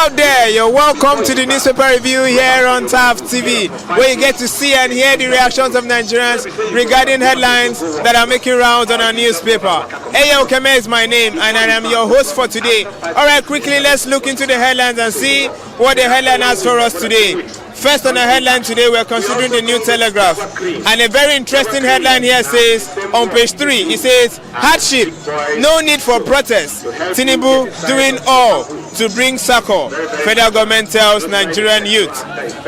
out there, you're welcome to the newspaper review here on TAF TV, where you get to see and hear the reactions of Nigerians regarding headlines that are making rounds on our newspaper. Eyo Keme is my name, and I am your host for today. Alright, quickly let's look into the headlines and see what the headline has for us today. First on the headline today, we're considering the New Telegraph. And a very interesting headline here says, on page 3, it says, hardship, no need for protest. Tinubu doing all to bring succor. Federal government tells Nigerian youth.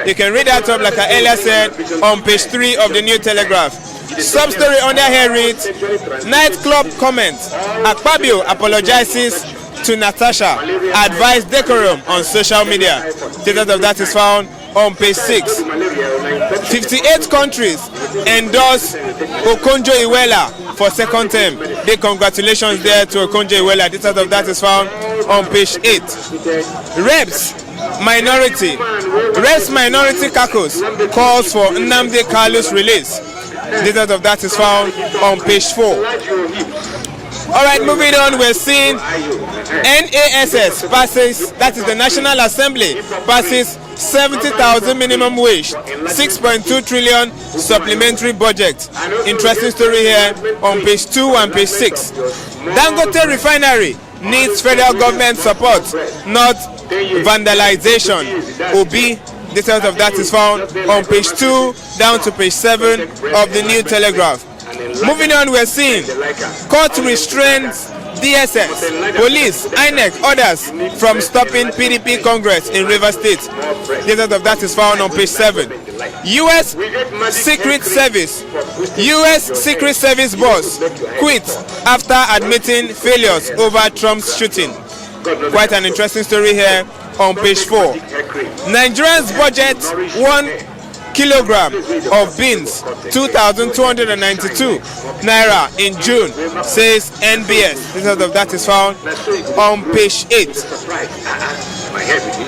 You can read that up, like I earlier said, on page 3 of the New Telegraph. Sub-story under here reads, nightclub comments. Akpabio apologizes to Natasha, advised decorum on social media. Details of that is found on page 6. 58 countries endorse Okonjo-Iweala for second term. Big congratulations there to Okonjo-Iweala. Details of that is found on page 8. Reps minority caucus calls for Nnamdi Kalu's release. Details of that is found on page 4. Alright, moving on, we're seeing NASS passes, that is the National Assembly, passes 70,000 minimum wage, 6.2 trillion supplementary budget. Interesting story here on page 2 and page 6. Dangote refinery needs federal government support, not vandalization. Obi, details of that is found on page 2 down to page 7 of the New Telegraph. Moving on, we're seeing court restrains DSS, police, INEC, others from stopping PDP Congress in Rivers State. Details of that is found on page 7. U.S. Secret Service boss quit after admitting failures over Trump's shooting. Quite an interesting story here on page 4. Nigeria's budget 1 kilogram of beans 2,292 naira in June, says NBS. Details of that is found on page 8.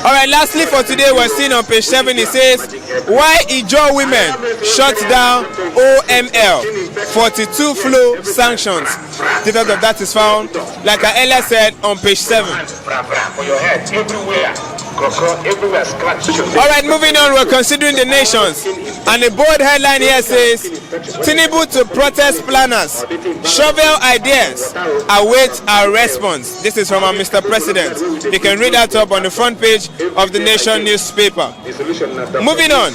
Alright, lastly for today, we're seeing on page 7, it says, why Ijaw women shut down OML, 42 flow sanctions. Details of that is found, like I earlier said, on page 7. Alright, moving on, we're considering the nations. And the bold headline here says, Tinubu to protest planners, shovel ideas, await our response. This is from our Mr. President. You can read that up on the front page of the Nation newspaper. Moving on,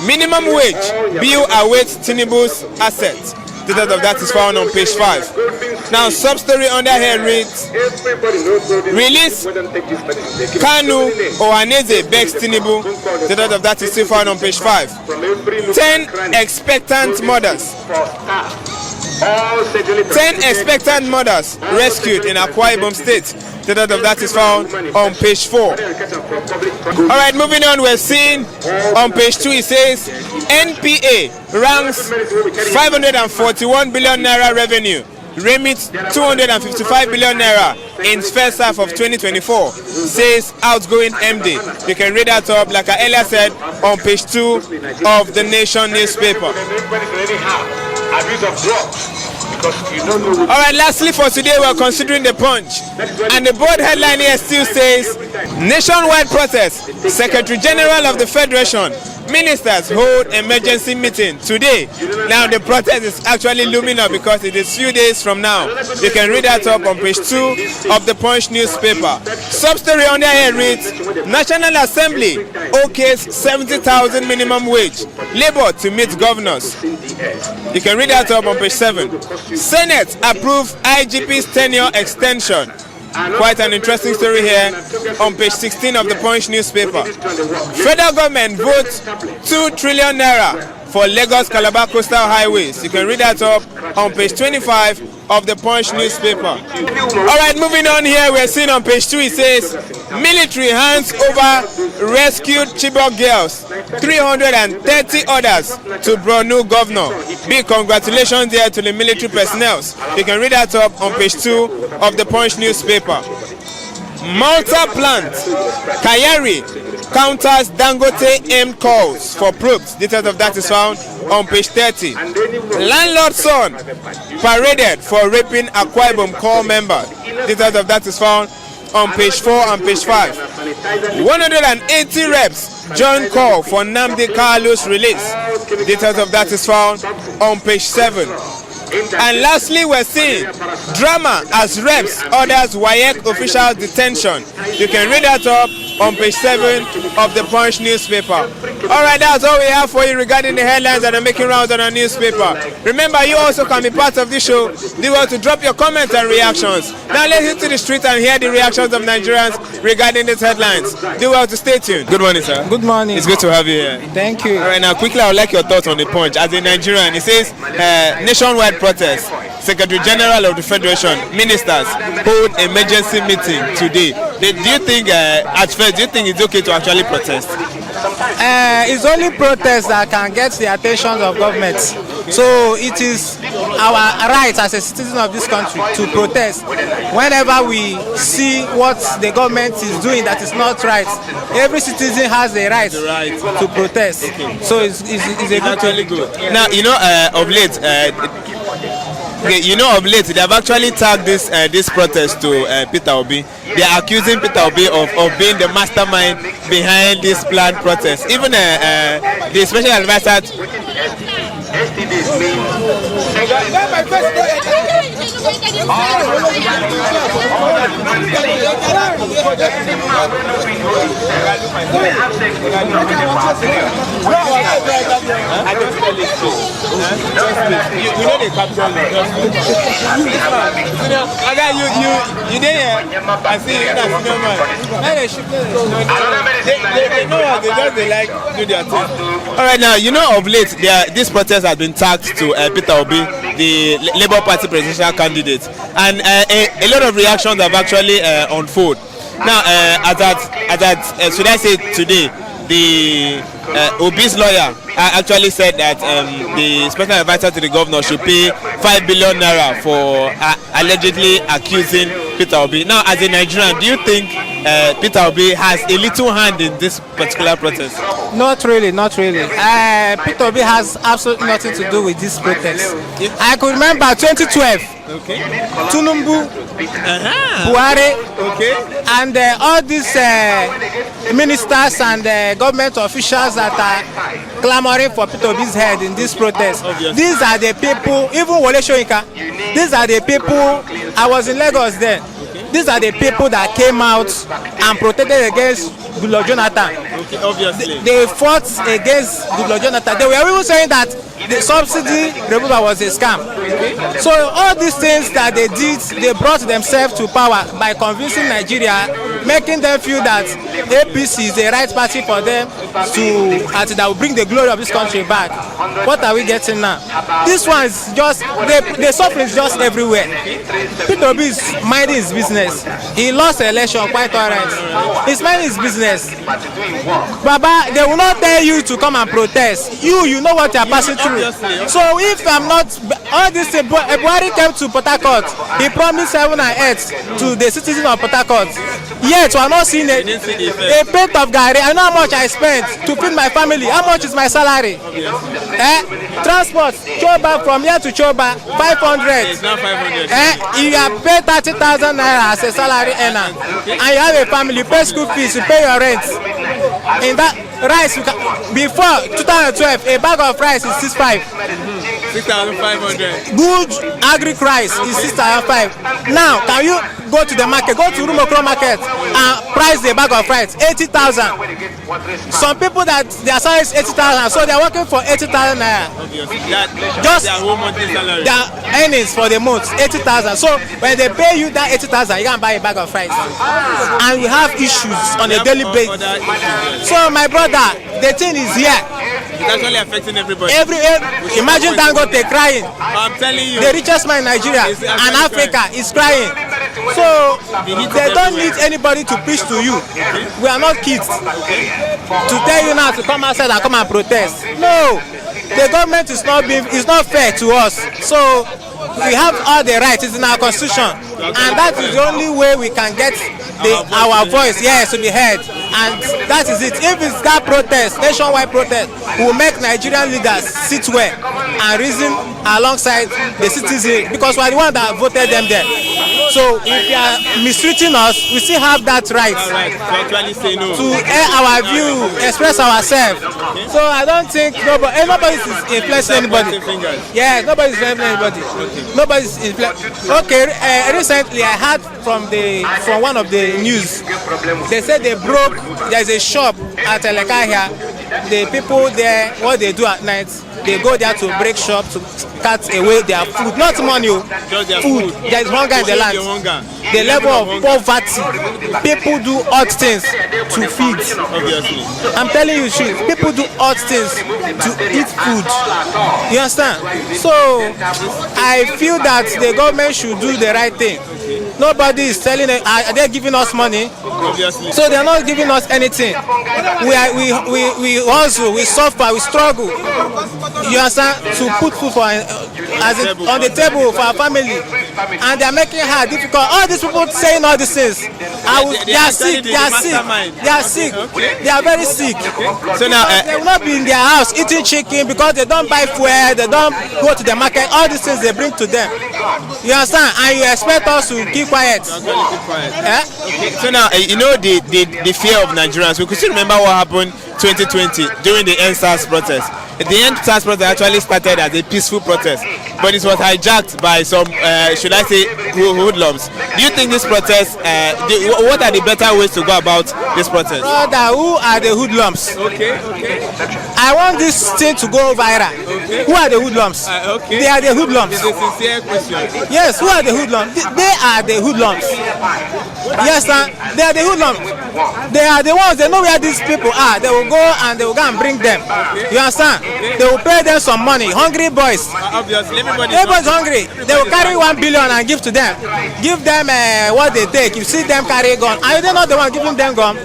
minimum wage bill awaits Tinubu's assets. Details of that is found on page 5. Now, sub-story under here reads, release Kanu Ohaneze begs Tinubu. Details of that is still found on page 5. 10 expectant mothers rescued in Akwa Ibom State. Details of that is found on page 4. Alright, moving on, we're seeing on page 2, it says NPA ranks 541 billion naira revenue, remits 255 billion naira in first half of 2024, says outgoing MD. You can read that up, like I earlier said, on page 2 of the Nation newspaper. Alright, lastly for today, we're considering the Punch. And the bold headline here still says, nationwide protest, Secretary General of the Federation, ministers hold emergency meeting today. Now the protest is actually looming up because it is few days from now. You can read that up on page 2 of the Punch newspaper. Sub-story under here reads, National Assembly okays 70,000 minimum wage, Labour to meet governors. You can read that up on page 7. Senate approve IGP's tenure extension. Quite an interesting story here on page 16 of the Punch newspaper. Federal government votes 2 trillion naira for Lagos Calabar coastal highways. You can read that up on page 25 of the Punch newspaper. Alright, moving on here, we're seeing on page 2, it says, military hands over rescued Chibok girls, 330 others to Borno governor. Big congratulations there to the military personnel. You can read that up on page 2 of the Punch newspaper. Malta plant, Kayari counters Dangote aimed calls for probes. Details of that is found on page 30. Landlord's son paraded for raping Akwa Ibom corps member. Details of that is found on page 4 and page 5. 180 reps join call for Nnamdi Kalu's release. Details of that is found on page 7. And lastly, we're seeing drama as reps orders WAEC official detention. You can read that up on page 7 of the Punch newspaper. Alright, that's all we have for you regarding the headlines that are making rounds on our newspaper. Remember, you also can be part of this show. Do well to drop your comments and reactions. Now let's hit to the street and hear the reactions of Nigerians regarding these headlines. Do well to stay tuned. Good morning, sir. Good morning. It's good to have you here. Thank you. Alright, now quickly I would like your thoughts on the Punch. As a Nigerian, it says nationwide protest. Secretary General of the Federation, ministers hold emergency meeting today. Do you think, at first, do you think it's okay to actually protest? It's only protest that can get the attention of government. So it is our right as a citizen of this country to protest whenever we see what the government is doing that is not right. Every citizen has the right to protest. Okay. So it's a good thing. Good. Now, you know, of late, they have actually tagged this protest to Peter Obi. They are accusing Peter Obi of being the mastermind behind this planned protest. Even the special advisor. You didn't. I see you. They know what they like do their thing. All right, now you know of late this protest has been tagged to Peter Obi, the Labour Party presidential candidate, and a lot of reactions have actually unfolded. Now, should I say today, the Obi's lawyer actually said that the special advisor to the governor should pay 5 billion naira for allegedly accusing Peter Obi. Now, as a Nigerian, do you think Peter Obi has a little hand in this particular protest? Not really. Peter Obi has absolutely nothing to do with this protest. I could remember 2012. Okay. Tinubu, Bakare, and all these ministers and government officials that are clamoring for Peter Obi's head in this protest. Obviously. These are the people, even Wole Soyinka, these are the people, I was in Lagos then. These are the people that came out and protested against Goodluck Jonathan. Okay, obviously. They fought against Goodluck Jonathan. They were even saying that the subsidy removal was a scam. Okay. So all these things that they did, they brought themselves to power by convincing Nigeria, making them feel that APC is the right party for them that will bring the glory of this country back. What are we getting now? This one is just, the suffering is just everywhere. Peter Obi is minding his business. He lost the election quite alright. He's minding his business. Baba, they will not tell you to come and protest. You know what you are passing through. So if I'm not, all this, Buhari came to Port Harcourt. He promised 7 and 8 to the citizens of Port Harcourt. Yet we are not seeing a plate of garri. I know how much I spent to feed my family. How much is my salary? Transport, Choba from here to Choba, 500. It's not 500. You have paid 30,000 naira as a salary earner, and you have a family. You pay school fees, you pay your rent. In that rice, before 2012, a bag of rice is 6,500. Good agric rice is 6,500. Now, can you go to the market, go to Rumokro market and price the bag of rice 80,000? Some people that their salary is 80,000, so they are working for 80,000 naira. Just their whole monthly salary. Their earnings for the month 80,000. So when they pay you that 80,000, you can buy a bag of rice. And we have issues on a daily basis. So my brother, the thing is here. It's actually affecting everybody. Imagine Dangote crying. I'm telling you. The richest man in Nigeria and Africa is crying. So they don't need anybody to preach to you. We are not kids to tell you now to come outside and come and protest. No, the government is not fair to us. So we have all the rights. It's in our constitution, and that is the only way we can get our voice to be heard. And that is it. If it's that protest, nationwide protest, we will make Nigerian leaders sit well and reason alongside the citizens, because we are the ones that voted them there. So if you are mistreating us, we still have that right To actually say no. to air our view, express ourselves. So I don't think nobody is influencing anybody. Yes, nobody is influencing anybody. Nobody is influencing. Okay, recently I heard from one of the news. They said they broke. There's a shop at Eleka here. The people there, what they do at night, they go there to break shop to cut away their food, not money, food. There is hunger in the land. The level of poverty, people do odd things to feed. Obviously. I'm telling you, shit. People do odd things to eat food. You understand? So I feel that the government should do the right thing. Nobody is telling them, are they giving us money? Obviously. So they're not giving us anything. We hustle, we suffer, we struggle. You understand? To put food for on the table for our family, and they're making it hard, difficult. All these people saying all these things, they are sick. They are sick. They are sick. They are very sick. So now they will not be in their house eating chicken because they don't buy fuel, they don't go to the market. All these things they bring to them. You understand? And you expect us to keep quiet. So now you know the fear of Nigerians. We could still remember what happened 2020 during the NSAS protest. The NSAS protest actually started as a peaceful protest, but it was hijacked by some, should I say, hoodlums. Do you think this protest, what are the better ways to go about this protest? Brother, who are the hoodlums? Okay. I want this thing to go viral. Okay. Who are the hoodlums? Okay. They are the hoodlums. It's a sincere question. Yes, who are the hoodlums? They are the hoodlums. Yes, sir. They are the hoodlums. They are the ones, they know where these people are. They will go and bring them. You understand? They will pay them some money. Hungry boys. Obviously, everybody's hungry. They will carry 1 billion and give to them. Give them what they take. You see them carry gun. Are they not the one giving them gun?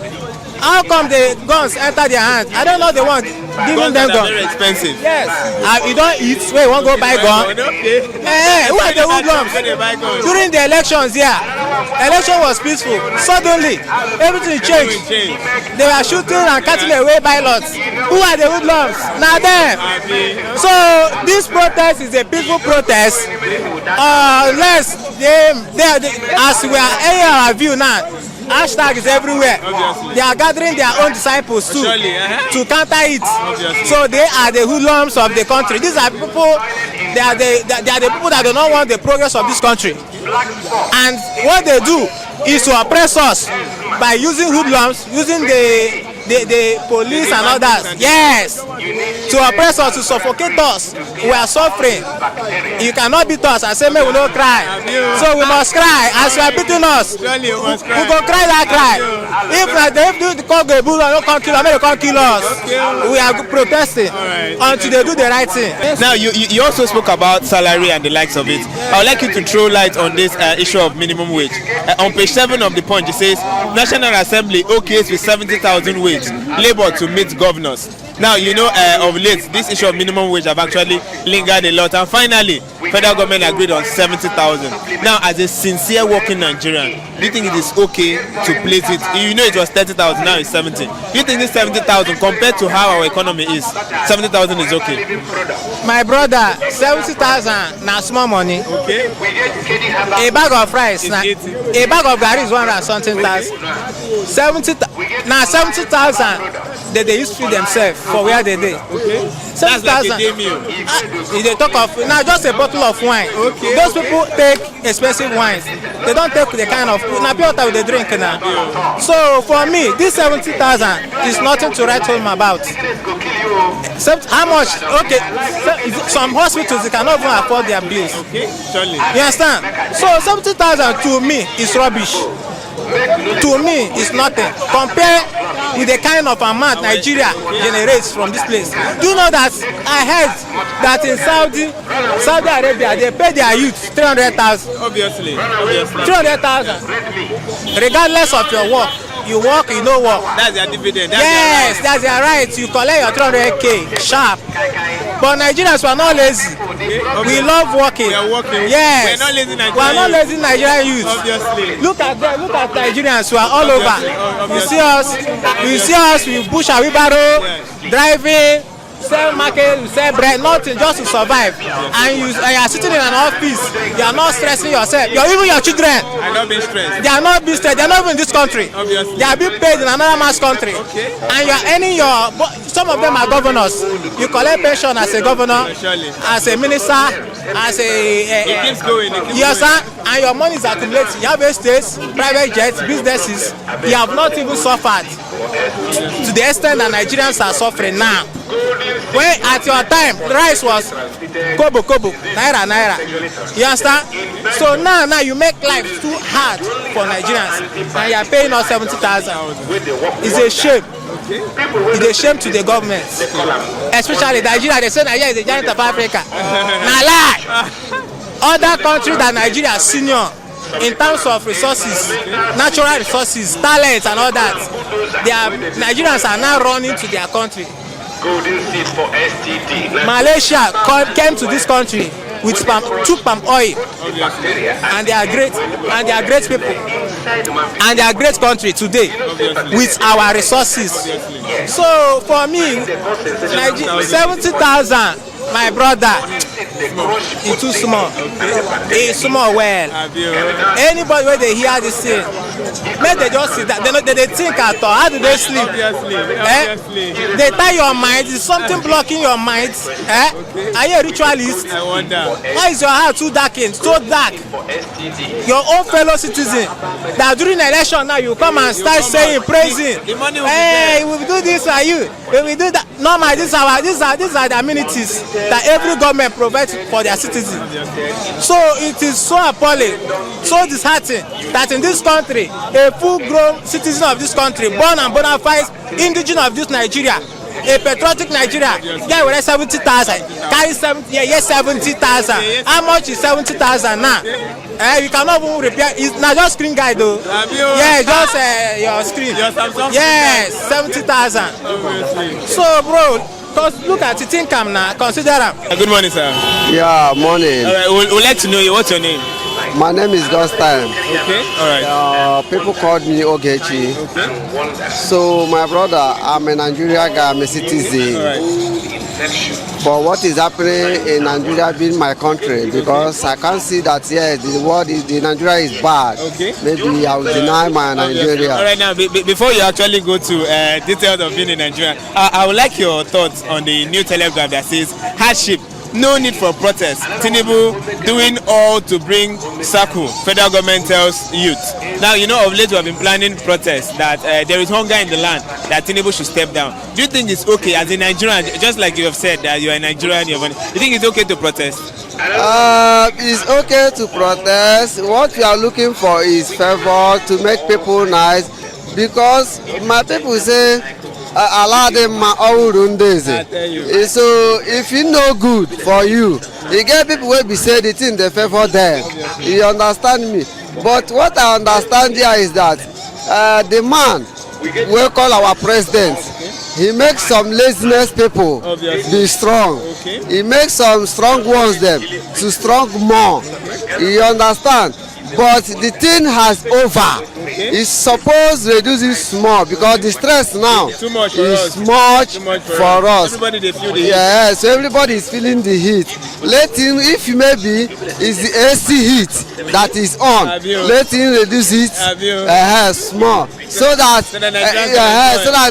How come the guns enter their hands? I don't know the one giving them gun. Very expensive. Yes. You don't eat. Wait, you want to go buy gun? Who are the hoodlums? During the elections here, election was peaceful. Suddenly, everything changed. They were shooting and cutting away ballots. Who are the hoodlums? Now them. So this protest is a peaceful protest. Unless as we are airing our view now, hashtag is everywhere. Obviously. They are gathering their own disciples too to counter it. Obviously. So they are the hoodlums of the country. These are people. They are the people that do not want the progress of this country. And what they do is to oppress us by using hoodlums, using the police and others. Yes, to oppress us, to suffocate us. We are suffering. You cannot beat us and say, "May we not cry." So we must cry. As you are beating us, we go cry that cry. If the court go bull and don't kill us, they can't kill us. We are protesting until they do the right thing. Now you also spoke about salary and the likes of it. I would like you to throw light on this issue of minimum wage. On page 7 of the Punch, it says National Assembly okays with 70,000 wage labour to meet governors. Now you know of late this issue of minimum wage have actually lingered a lot, and finally federal government agreed on 70,000. Now as a sincere working Nigerian, do you think it is okay to place it? You know it was 30,000, now it's 70. Do you think this 70,000 compared to how our economy is, 70,000 is okay? My brother, 70,000 na small money. Okay. A bag of rice, a bag of garri is 100 and something thousand. 70,000 they use to feed themselves for where they dey. Okay. 70,000. That's like a day meal. They talk of now just a bottle of wine. Okay. Those people take expensive wines. They don't take the kind of na pure water they drink now. So for me, this 70,000 is nothing to write home about. How much? Okay. Some hospitals they cannot even afford their bills. Okay. Surely. You understand? So 70,000 to me is rubbish. To me, it's nothing. Compare with the kind of amount Nigeria generates from this place. Do you know that I heard that in Saudi Arabia, they pay their youth 300,000. Obviously. 300,000. Regardless of your work. You work, you no work. That's their dividend. That's their right. You collect your 300k sharp. But Nigerians were not lazy. Okay. We love working. We are working. Yes. We are not lazy Nigerian. We are not lazy Nigerian youth. Obviously. Look at them. Look at Nigerians who are all over. You see us. We push our wheelbarrow, driving. sell market, you sell bread, nothing, just to survive. And you are sitting in an office, you are not stressing yourself. Even your children. I'm not being stressed. They are not being stressed. They are not even in this country. Obviously. They are being paid in another man's country. Okay. And you are earning your. Some of them are governors. You collect pension as a governor, as a minister, as a. It keeps going. Yes, sir. And your money is accumulating. You have estates, private jets, businesses. You have not even suffered to the extent that Nigerians are suffering now. When at your time rice was kobo, naira. You understand? So now you make life too hard for Nigerians, and you are paying us 70,000. It's a shame. It's a shame to the government, especially Nigeria. They say Nigeria is the giant of Africa. Na lie. Other countries than Nigeria are senior in terms of resources, natural resources, talent, and all that. Nigerians are now running to their country. Malaysia came to this country with palm oil, and they are great, and they are great people, and they are great country today with our resources. So for me, 70,000, my brother, it's too small. It's small well. Anybody where they hear this thing, make they just sit down. They think at all. How do they sleep? Obviously. They tie your mind. Is something blocking your mind? Are you a ritualist? I wonder. Why is your heart too darkened? So dark. Your own fellow citizen that during election now you come and start saying, praising. Hey, we will do this for you. We will do that. Normal, these are the amenities that every government provides for their citizens. So it is so appalling, so disheartening that in this country, a full-grown citizen of this country, born and bona fide indigenous of this Nigeria, a patriotic Nigeria, get with 70,000, carry 70,000. How much is 70,000 now? You cannot even repair. It's not just screen guide though. Yeah, just your screen. Yes, 70,000. So, bro, look at it, think now. Consider them. Good morning, sir. Yeah, morning. All right, we'd like to know you. What's your name? My name is Gostan. Okay. All right. People called me Ogechi. Okay. So my brother, I'm a Nigerian guy. I'm a citizen. All right. But what is happening in Nigeria being my country, because I can't see that yes, the Nigeria is bad. Okay. Maybe I will deny my Nigeria. All right, now before you actually go to details of being in Nigeria, I would like your thoughts on the new telegraph that says hardship. No need for protest. Tinubu doing all to bring circle. Federal government tells youth. Now, you know, of late we have been planning protests that there is hunger in the land, that Tinubu should step down. Do you think it's okay as a Nigerian, just like you have said that you are a Nigerian, you think it's okay to protest? It's okay to protest. What we are looking for is favor to make people nice, because my people say allow them my own days. So if it no good for you, you get people will be say the thing they favor them. You understand me? But what I understand here is that the man we call our president, he makes some laziness people be strong. He makes some strong ones them to strong more. You understand? But the thing has over. It's supposed to reduce it small, because the stress now is much for us. Yeah, so everybody is feeling the heat. Let him, if maybe it's the AC heat that is on, let him reduce it small, so that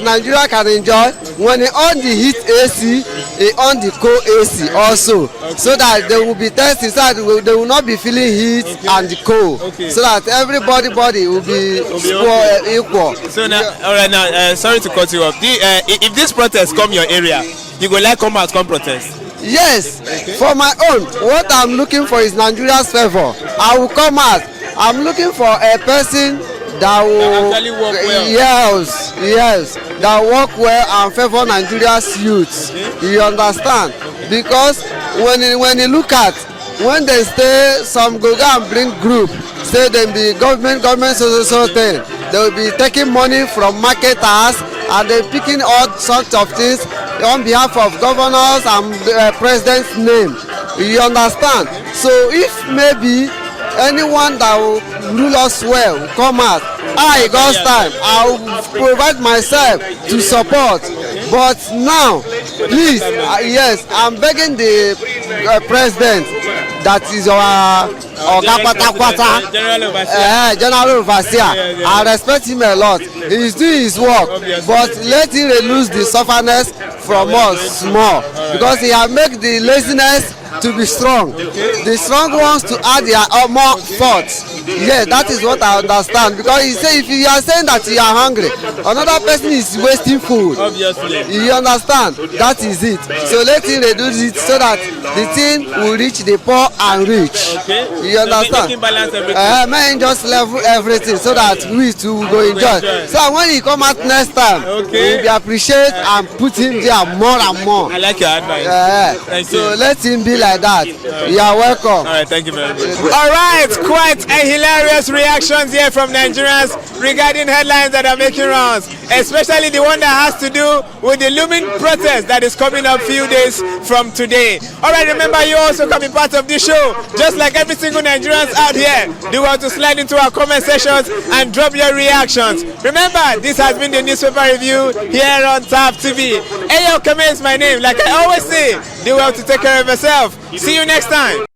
Nigeria can enjoy. When he on the heat AC, he on the cold AC also, so that they will be tested, so that they will not be feeling heat and the cold, so that everybody will be equal. So now, all right, now sorry to cut you off. If this protest come your area, you go like come out, come protest? Yes, for my own, what I'm looking for is Nigeria's favor. I will come out. I'm looking for a person that will actually work well. Yes, that work well and favor Nigeria's youth. You understand? Because when you look at, when they stay, some go and bring group, say them be government so thing, they will be taking money from marketers and they picking all sorts of things on behalf of governors and president's name. You understand? So if maybe anyone that will rule us well will come out, God's time, I will provide myself to support. But now Please, yes, I'm begging the president, that is our Oga Patapata, General Overseer. I respect him a lot. He is doing his work, but let him reduce the sufferness from us small, because he has made the laziness to be strong. The strong ones to add their more thoughts. Yeah, that is what I understand, because he say if you are saying that you are hungry, another person is wasting food. Obviously. You understand? That is it. So let him reduce it so that the thing will reach the poor and rich. Okay. You understand? Man, just level everything so that we too will go enjoy. So when he come out next time, we'll be appreciate and put him there more and more. I like your advice. Thank So you. let him be like that. You are welcome. All right, thank you very much. All right, quite a hilarious reactions here from Nigerians regarding headlines that are making rounds, especially the one that has to do with the looming protest that is coming up few days from today. All right, remember you also can be part of this show, just like every single Nigerians out here. Do want to slide into our comment sections and drop your reactions. Remember, this has been the newspaper review here on TAF TV. Ayo Kame is my name. Like I always say, do well to take care of yourself. See you next time.